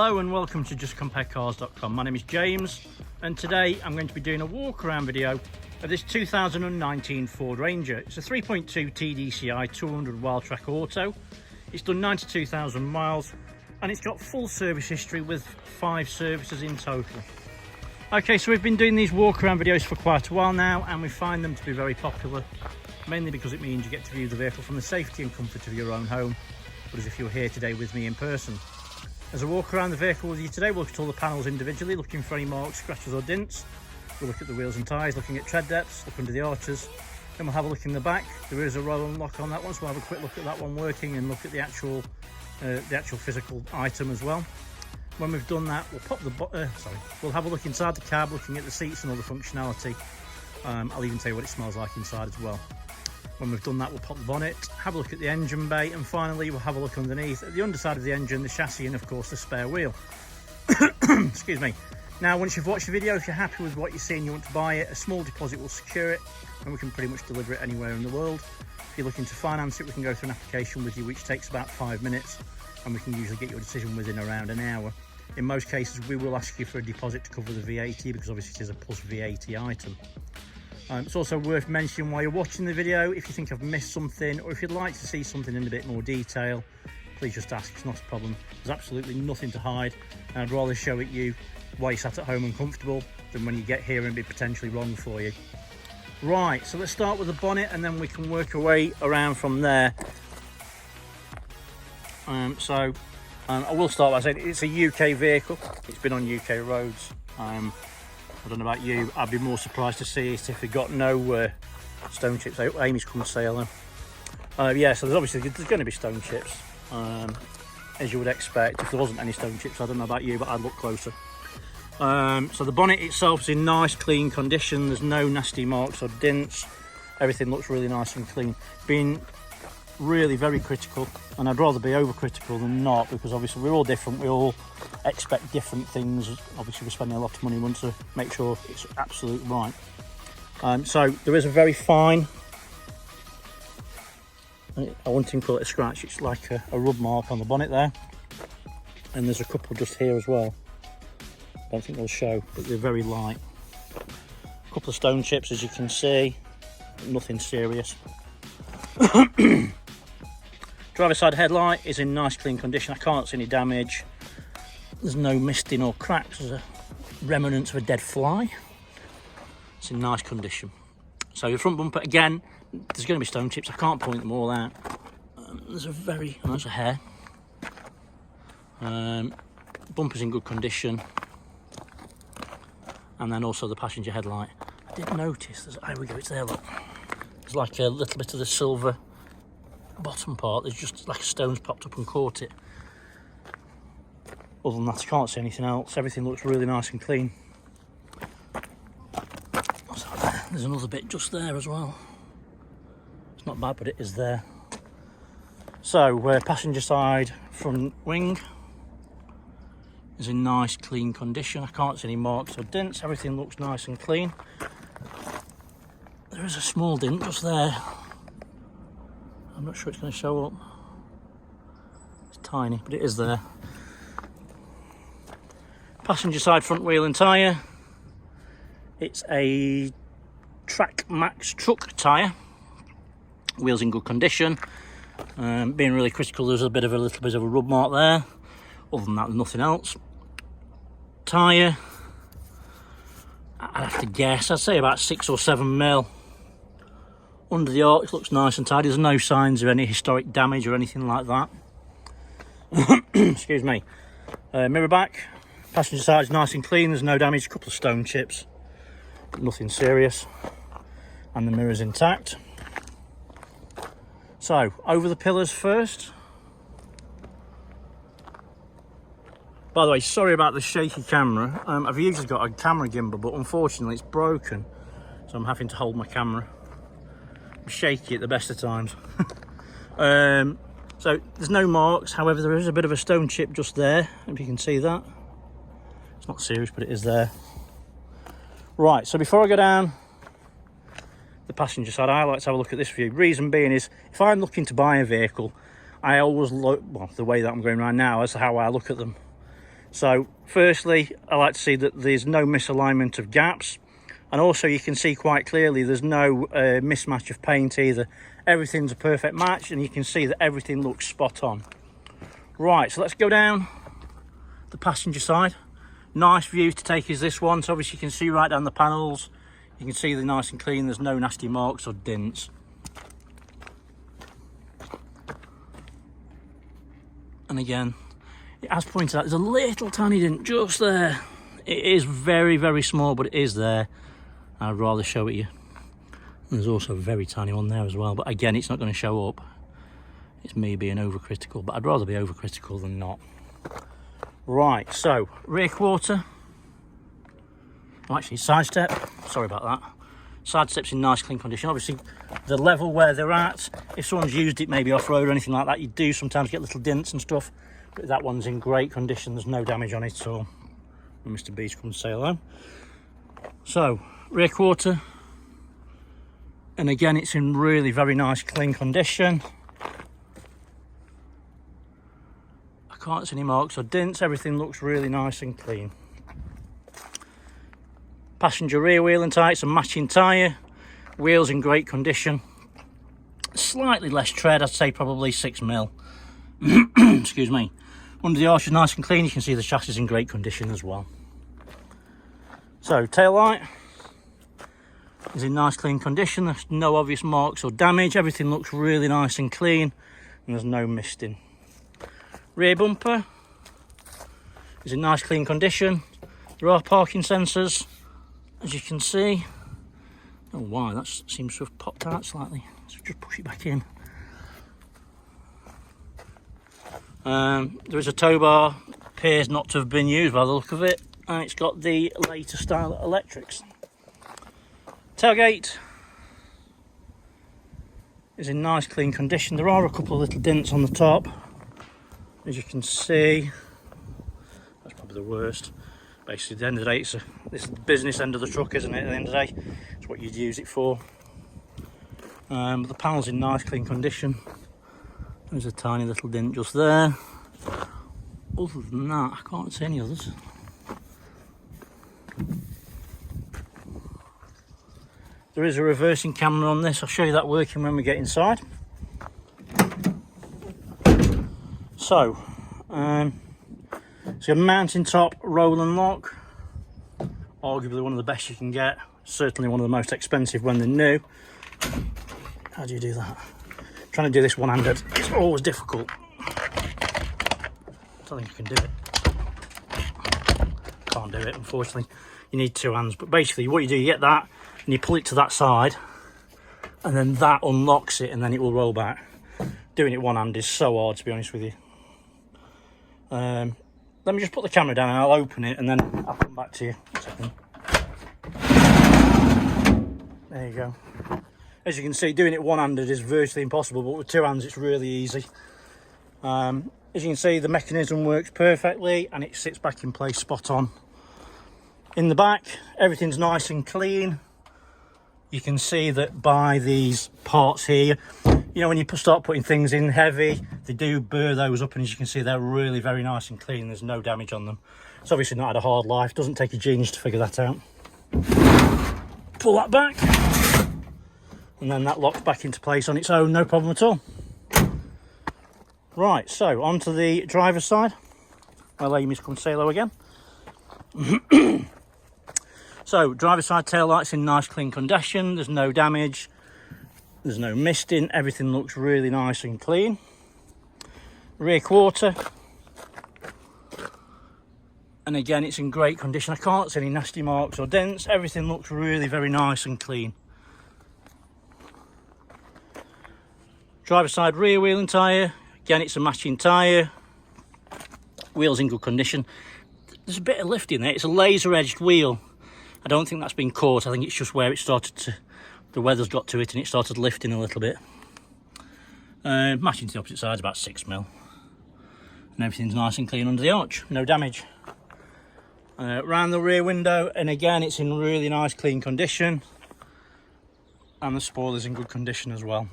Hello and welcome to justcomparecars.com. My name is James and today I'm going to be doing a walk around video of this 2019 Ford Ranger. It's a 3.2 TDCI 200 Wildtrak Auto. It's done 92,000 miles and it's got full service history with 5 services in total. Okay, so we've been doing these walk around videos for quite a while now and we find them to be very popular, mainly because it means you get to view the vehicle from the safety and comfort of your own home, but as if you were here today with me in person. As I walk around the vehicle with you today, we'll look at all the panels individually, looking for any marks, scratches or dents. We'll look at the wheels and tyres, looking at tread depths, look under the arches. Then we'll have a look in the back. There is a roll and lock on that one, so we'll have a quick look at that one working and look at the actual physical item as well. When we've done that, we'll pop the we'll have a look inside the cab, looking at the seats and all the functionality. I'll even tell you what it smells like inside as well. When we've done that, we'll pop the bonnet, have a look at the engine bay, and finally we'll have a look underneath at the underside of the engine, the chassis, and of course the spare wheel. Excuse me. Now, once you've watched the video, if you're happy with what you see and you want to buy it, a small deposit will secure it, and we can pretty much deliver it anywhere in the world. If you're looking to finance it, we can go through an application with you, which takes about 5 minutes, and we can usually get your decision within around an hour. In most cases, we will ask you for a deposit to cover the VAT, because obviously it is a plus VAT item. It's also worth mentioning while you're watching the video, if you think I've missed something or if you'd like to see something in a bit more detail, please just ask, it's not a problem. There's absolutely nothing to hide, and I'd rather show it you while you're sat at home and comfortable than when you get here and be potentially wrong for you. Right, so let's start with the bonnet and then we can work our way around from there. I will start by saying it's a UK vehicle, it's been on UK roads. I don't know about you, I'd be more surprised to see it if it got no stone chips. Amy's come to say hello. Yeah, so there's going to be stone chips, as you would expect. If there wasn't any stone chips, I don't know about you, but I'd look closer. So the bonnet itself is in nice, clean condition. There's no nasty marks or dents. Everything looks really nice and clean. Being really very critical, and I'd rather be overcritical than not, because obviously we're all different, we all expect different things. Obviously we're spending a lot of money, we want to make sure it's absolutely right. So there is a very fine, I wouldn't even call it a scratch, it's like a rub mark on the bonnet there, and there's a couple just here as well. I don't think they'll show, but they're very light. A couple of stone chips, as you can see, nothing serious. Driver side headlight is in nice clean condition. I can't see any damage. There's no misting or cracks. There's a remnants of a dead fly. It's in nice condition. So your front bumper, again, there's going to be stone chips. I can't point them all out. There's a that's a hair. Bumper's in good condition. And then also the passenger headlight. I did notice, there we go, it's there, look. There's like a little bit of the silver bottom part, there's just like a stone's popped up and caught it. Other than that, I can't see anything else. Everything looks really nice and clean. What's that there? There's another bit just there as well. It's not bad, but it is there. So, passenger side front wing is in nice clean condition. I can't see any marks or dents. Everything looks nice and clean. There is a small dent just there. I'm not sure it's going to show up. It's tiny, but it is there. Passenger side front wheel and tyre. It's a Track Max truck tyre. Wheels in good condition. Being really critical, there's a little bit of a rub mark there. Other than that, there's nothing else. Tyre, I'd have to guess, I'd say about 6 or 7 mil. Under the arch looks nice and tidy. There's no signs of any historic damage or anything like that. Excuse me. Mirror back. Passenger side is nice and clean. There's no damage. A couple of stone chips, but nothing serious. And the mirror's intact. So, over the pillars first. By the way, sorry about the shaky camera. I've usually got a camera gimbal, but unfortunately it's broken. So I'm having to hold my camera. Shaky at the best of times. So there's no marks, however there is a bit of a stone chip just there, if you can see that. It's not serious, but it is there. Right, so before I go down the passenger side, I like to have a look at this view. Reason being is, if I'm looking to buy a vehicle, I always look, well, the way that I'm going right now is how I look at them. So firstly, I like to see that there's no misalignment of gaps, and also you can see quite clearly there's no mismatch of paint either. Everything's a perfect match, and you can see that everything looks spot on. Right, so let's go down the passenger side. Nice view to take is this one. So obviously you can see right down the panels. You can see they're nice and clean. There's no nasty marks or dints. And again, as pointed out, there's a little tiny dent just there. It is very, very small, but it is there. I'd rather show it you. And there's also a very tiny one there as well, but again, it's not going to show up. It's me being overcritical, but I'd rather be overcritical than not. Right, so rear quarter. Oh, actually, side step. Sorry about that. Side step's in nice, clean condition. Obviously, the level where they're at, if someone's used it maybe off-road or anything like that, you do sometimes get little dents and stuff. But that one's in great condition. There's no damage on it at all. And Mr. B's come to say hello. So, rear quarter. And again, it's in really very nice, clean condition. I can't see any marks or dents. Everything looks really nice and clean. Passenger rear wheel and tyre, it's a matching tyre. Wheels in great condition. Slightly less tread, I'd say probably 6mm. Excuse me. Under the arch is nice and clean. You can see the chassis is in great condition as well. So, tail light is in nice, clean condition. There's no obvious marks or damage. Everything looks really nice and clean, and there's no misting. Rear bumper is in nice, clean condition. There are parking sensors, as you can see. Oh wow, that seems to have popped out slightly. So just push it back in. There is a tow bar, appears not to have been used by the look of it, and it's got the later style electrics. Tailgate is in nice, clean condition. There are a couple of little dents on the top, as you can see. That's probably the worst. Basically, at the end of the day, this is the business end of the truck, isn't it? At the end of the day, it's what you'd use it for. But the panel's in nice, clean condition. There's a tiny little dent just there. Other than that, I can't see any others. There is a reversing camera on this. I'll show you that working when we get inside. So, it's a mountain top roll and lock. Arguably one of the best you can get. Certainly one of the most expensive when they're new. How do you do that? Trying to do this one-handed, it's always difficult. I don't think I can do it. Can't do it, unfortunately. You need two hands, but basically what you do, you get that and you pull it to that side, and then that unlocks it, and then it will roll back. Doing it one hand is so hard, to be honest with you. Let me just put the camera down and I'll open it, and then I'll come back to you. A second. There you go. As you can see, doing it one-handed is virtually impossible, but with two hands it's really easy. As you can see, the mechanism works perfectly and it sits back in place spot on. In the back, everything's nice and clean. You can see that by these parts here, you know, when you start putting things in heavy, they do burr those up, and as you can see, they're really very nice and clean. There's no damage on them. It's obviously not had a hard life. Doesn't take a genius to figure that out. Pull that back, and then that locks back into place on its own, no problem at all. Right, so onto the driver's side. I'll allow you to come say hello again. So, driver's side tail lights in nice, clean condition. There's no damage. There's no misting. Everything looks really nice and clean. Rear quarter. And again, it's in great condition. I can't see any nasty marks or dents. Everything looks really very nice and clean. Driver's side rear wheel and tyre. Again, it's a matching tyre. Wheels in good condition. There's a bit of lift in there. It's a laser edged wheel. I don't think that's been caught. I think it's just where it started to, the weather's got to it and it started lifting a little bit. Matching to the opposite side is about 6mm. And everything's nice and clean under the arch. No damage. Round the rear window, and again, it's in really nice, clean condition. And the spoiler's in good condition as well.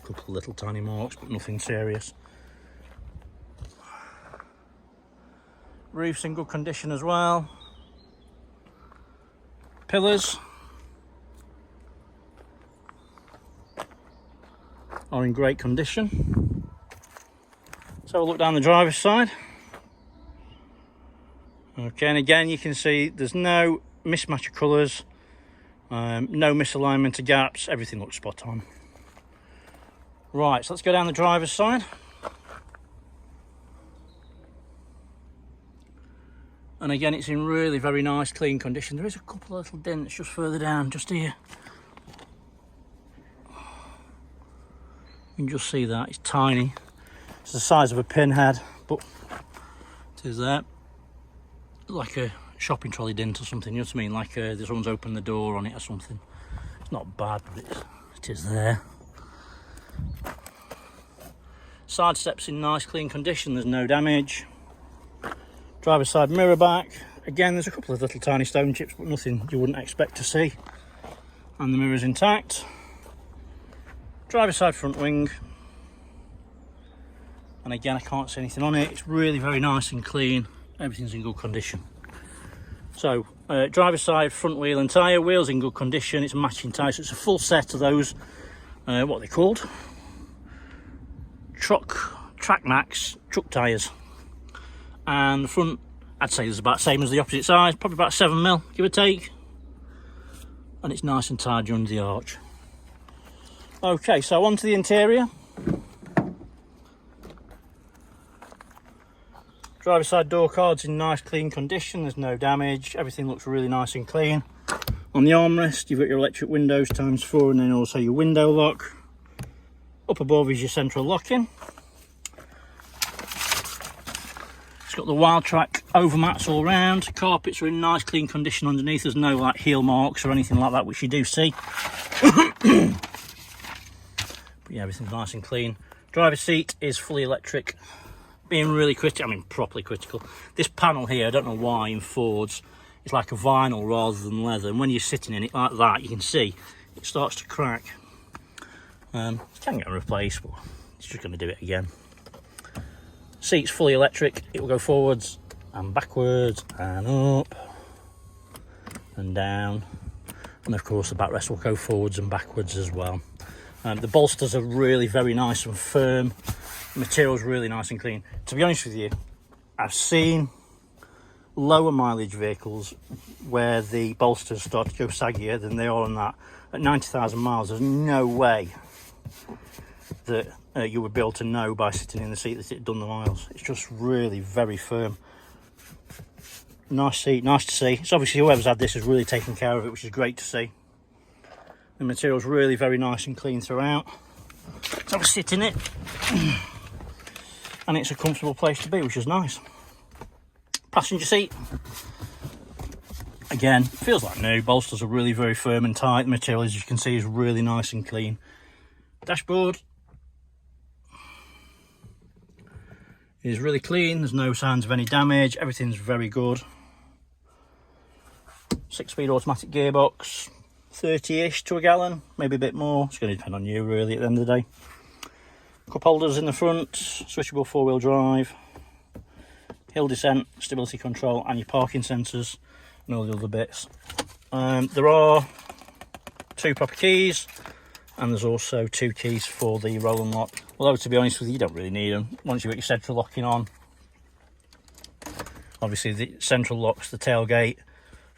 A couple of little tiny marks, but nothing serious. Roof's in good condition as well. Pillars are in great condition. So we'll look down the driver's side. Okay, and again you can see there's no mismatch of colours, no misalignment of gaps, everything looks spot on. Right, so let's go down the driver's side. And again, it's in really very nice, clean condition. There is a couple of little dents just further down, just here. You can just see that, it's tiny. It's the size of a pinhead, but it is there. Like a shopping trolley dent or something, you know what I mean? Like someone's opened the door on it or something. It's not bad, but it is there. Side steps in nice, clean condition, there's no damage. Driver's side mirror back. Again, there's a couple of little tiny stone chips, but nothing you wouldn't expect to see. And the mirror's intact. Driver's side front wing. And again, I can't see anything on it. It's really very nice and clean. Everything's in good condition. So, driver's side front wheel and tyre. Wheels in good condition. It's matching tyres. So it's a full set of those, what are they called? Track Max truck tyres. And the front, I'd say is about the same as the opposite side, probably about 7mm, give or take. And it's nice and tidy under the arch. Okay, so onto the interior. Driver's side door cards in nice clean condition, there's no damage, everything looks really nice and clean. On the armrest, you've got your electric windows ×4 and then also your window lock. Up above is your central locking. It's got the Wildtrak overmats all round. Carpets are in nice clean condition underneath. There's no like heel marks or anything like that, which you do see. But yeah, everything's nice and clean. Driver's seat is fully electric. Being really critical, I mean properly critical. This panel here, I don't know why in Fords, it's like a vinyl rather than leather. And when you're sitting in it like that, you can see it starts to crack. You can get it replaced, but it's just going to do it again. Seat's fully electric. It will go forwards and backwards and up and down. And of course the backrest will go forwards and backwards as well. The bolsters are really very nice and firm. The material's really nice and clean. To be honest with you, I've seen lower mileage vehicles where the bolsters start to go saggier than they are on that. At 90,000 miles, there's no way that you would be able to know by sitting in the seat that it had done the miles. It's just really very firm. Nice seat, nice to see. It's obviously whoever's had this has really taken care of it, which is great to see. The material's really very nice and clean throughout. So I sit in it and it's a comfortable place to be, which is nice. Passenger seat, again, feels like new. Bolsters are really very firm and tight. The material, as you can see, is really nice and clean. Dashboard is really clean. There's no signs of any damage. Everything's very good. 6-speed automatic gearbox, 30-ish to a gallon, maybe a bit more. It's going to depend on you really at the end of the day. Cup holders in the front, switchable 4-wheel drive, hill descent, stability control, and your parking sensors and all the other bits. There are 2 proper keys, and there's also 2 keys for the roll and lock. Although, to be honest with you, you don't really need them. Once you've got your central locking on, obviously the central lock's the tailgate,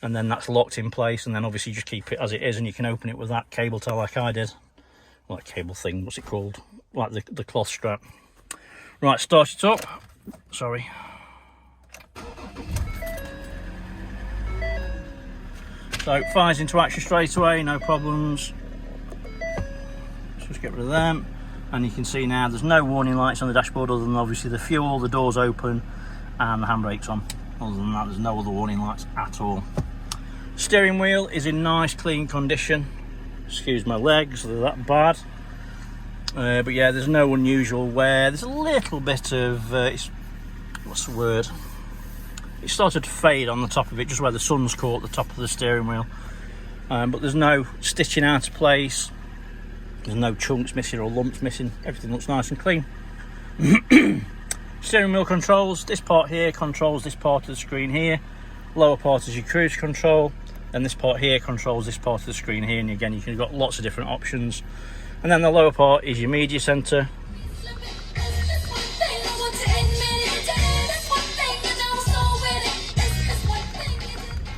and then that's locked in place, and then obviously you just keep it as it is, and you can open it with that cable tie like I did. Well, that cable thing, what's it called? Like the cloth strap. Right, start it up. Sorry. So, fires into action straight away, no problems. Let's just get rid of them. And you can see now there's no warning lights on the dashboard other than obviously the fuel, the doors open, and the handbrake's on. Other than that, there's no other warning lights at all. Steering wheel is in nice, clean condition. Excuse my legs, they're that bad. But yeah, there's no unusual wear. There's a little bit of, what's the word? It started to fade on the top of it, just where the sun's caught the top of the steering wheel. But there's no stitching out of place. There's no chunks missing or lumps missing. Everything looks nice and clean. steering wheel controls. This part here controls this part of the screen here. Lower part is your cruise control, and this part here controls this part of the screen here. And again, you've got lots of different options. And then the lower part is your media center.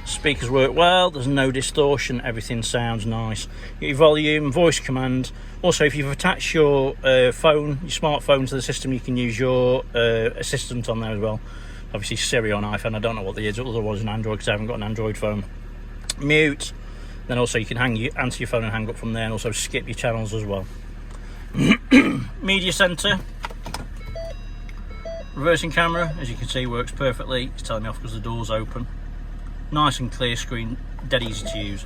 Speakers work well, there's no distortion, everything sounds nice. Your volume, voice command. Also, if you've attached your phone, your smartphone to the system, you can use your assistant on there as well. Obviously Siri on iPhone, I don't know what the other one's an Android because I haven't got an Android phone. Mute, then also you can answer your phone and hang up from there, and also skip your channels as well. Media center. Reversing camera, as you can see, works perfectly. It's telling me off because the door's open. Nice and clear screen, dead easy to use.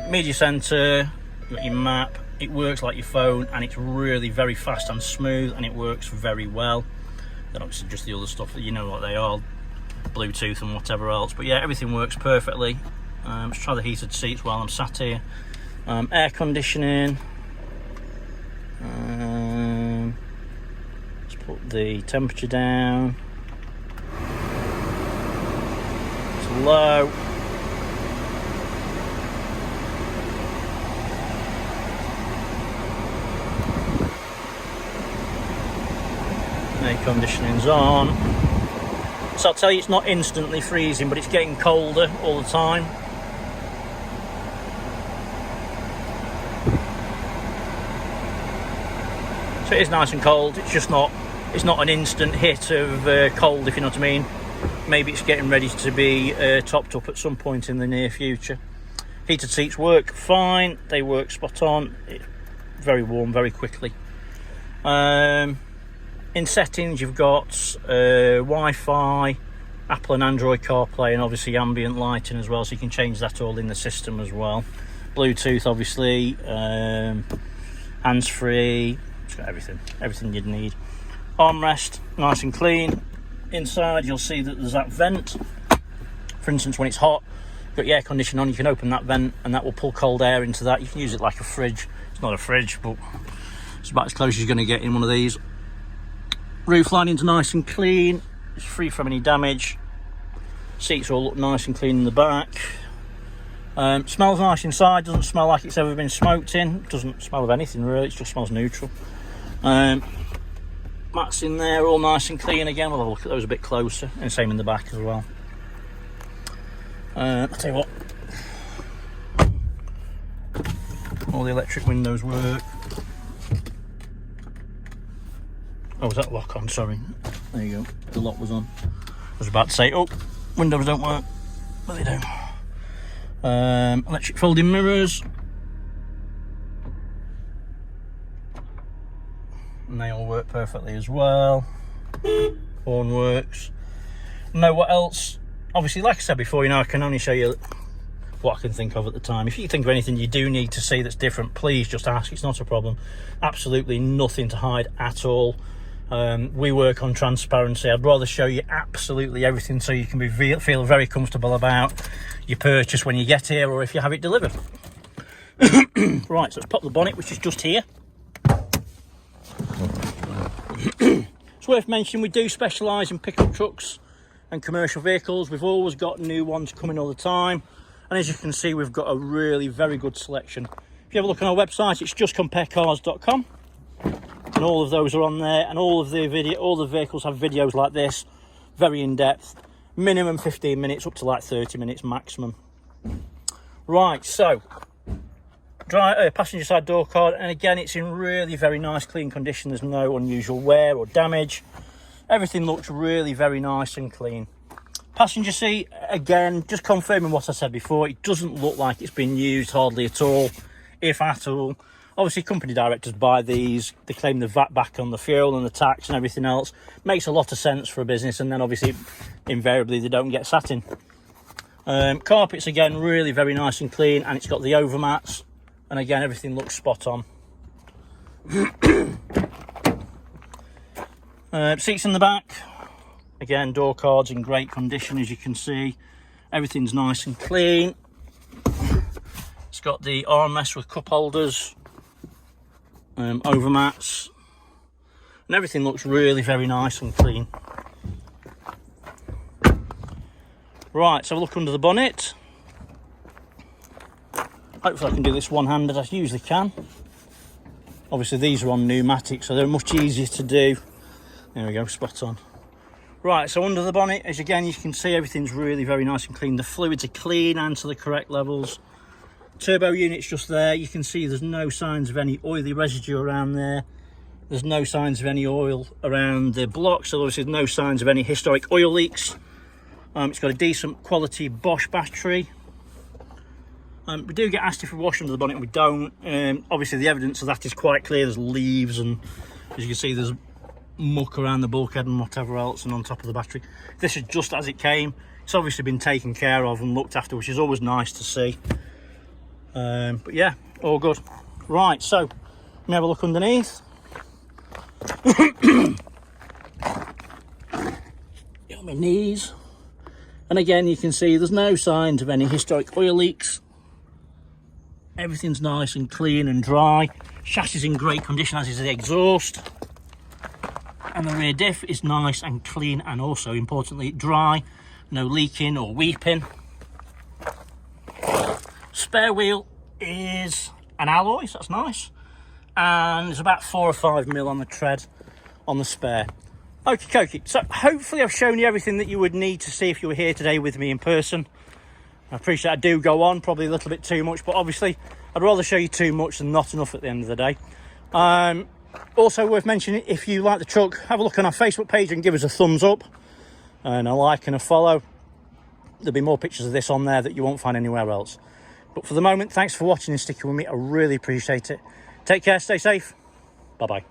Media center, you've got your map. It works like your phone, and it's really very fast and smooth, and it works very well. Then obviously just the other stuff that you know what they are, Bluetooth and whatever else. But yeah, everything works perfectly. Let's try the heated seats while I'm sat here. Air conditioning. Let's put the temperature down. Low. Air conditioning's on. So I'll tell you, it's not instantly freezing, but it's getting colder all the time. So it is nice and cold. It's just not. It's not an instant hit of cold, if you know what I mean. Maybe it's getting ready to be topped up at some point in the near future. Heated seats work fine. They work spot on. It's very warm very quickly. In settings, you've got Wi-Fi, Apple and Android CarPlay, and obviously ambient lighting as well, so you can change that all in the system as well. Bluetooth, obviously, hands-free. It's got everything you'd need. Armrest, nice and clean. Inside, you'll see that there's that vent. For instance, when it's hot, you've got your air conditioning on, you can open that vent and that will pull cold air into that. You can use it like a fridge. It's not a fridge, but it's about as close as you're going to get in one of these. Roof lining's nice and clean. It's free from any damage. Seats all look nice and clean in the back. Smells nice inside. Doesn't smell like it's ever been smoked in. Doesn't smell of anything really. It just smells neutral. Mats in there, all nice and clean again. We'll have a look at those a bit closer, and same in the back as well. I'll tell you what, all the electric windows work. Oh, was that lock on? Sorry. There you go. The lock was on. I was about to say, oh, windows don't work, but they do. Electric folding mirrors. And they all work perfectly as well. Horn works. Know what else? Obviously, like I said before, you know, I can only show you what I can think of at the time. If you think of anything you do need to see that's different, please just ask. It's not a problem. Absolutely nothing to hide at all. We work on transparency. I'd rather show you absolutely everything so you can feel very comfortable about your purchase when you get here, or if you have it delivered. Right, so let's pop the bonnet, which is just here. It's worth mentioning we do specialise in pickup trucks and commercial vehicles. We've always got new ones coming all the time, and as you can see, we've got a really very good selection. If you have a look on our website, it's justcomparecars.com, and all of those are on there, and all the vehicles have videos like this, very in-depth, minimum 15 minutes up to like 30 minutes maximum. Right, so passenger side door card, and again, it's in really very nice clean condition. There's no unusual wear or damage. Everything looks really very nice and clean. Passenger seat, again, just confirming what I said before, it doesn't look like it's been used hardly at all, if at all. Obviously, company directors buy these, they claim the VAT back on the fuel and the tax and everything else. Makes a lot of sense for a business, and then obviously invariably they don't get sat in. Carpets, again, really very nice and clean, and it's got the overmats. And again, everything looks spot on. Seats in the back. Again, door cards in great condition, as you can see. Everything's nice and clean. It's got the armrest with cup holders, overmats. and everything looks really very nice and clean. Right, so have a look under the bonnet. Hopefully I can do this one-handed, I usually can. Obviously these are on pneumatic, so they're much easier to do. There we go, spot on. Right, so under the bonnet, as again you can see, everything's really very nice and clean. The fluids are clean and to the correct levels. Turbo unit's just there. You can see there's no signs of any oily residue around there. There's no signs of any oil around the block, so obviously no signs of any historic oil leaks. It's got a decent quality Bosch battery. We do get asked if we wash under the bonnet, and we don't. Obviously the evidence of that is quite clear. There's leaves, and as you can see there's muck around the bulkhead and whatever else, and on top of the battery. This is just as it came. It's obviously been taken care of and looked after, which is always nice to see. But yeah, all good. Right, so let me have a look underneath. Get on my knees, and again you can see there's no signs of any historic oil leaks. Everything's nice and clean and dry. Chassis is in great condition, as is the exhaust. And the rear diff is nice and clean, and also importantly dry, no leaking or weeping. Spare wheel is an alloy, so that's nice, and there's about 4 or 5 mil on the tread on the spare. Okie dokie, so hopefully I've shown you everything that you would need to see if you were here today with me in person. I appreciate I do go on probably a little bit too much, but obviously I'd rather show you too much than not enough at the end of the day. Also worth mentioning, if you like the truck, have a look on our Facebook page and give us a thumbs up and a like and a follow. There'll be more pictures of this on there that you won't find anywhere else. But for the moment, thanks for watching and sticking with me. I really appreciate it. Take care, stay safe. Bye-bye.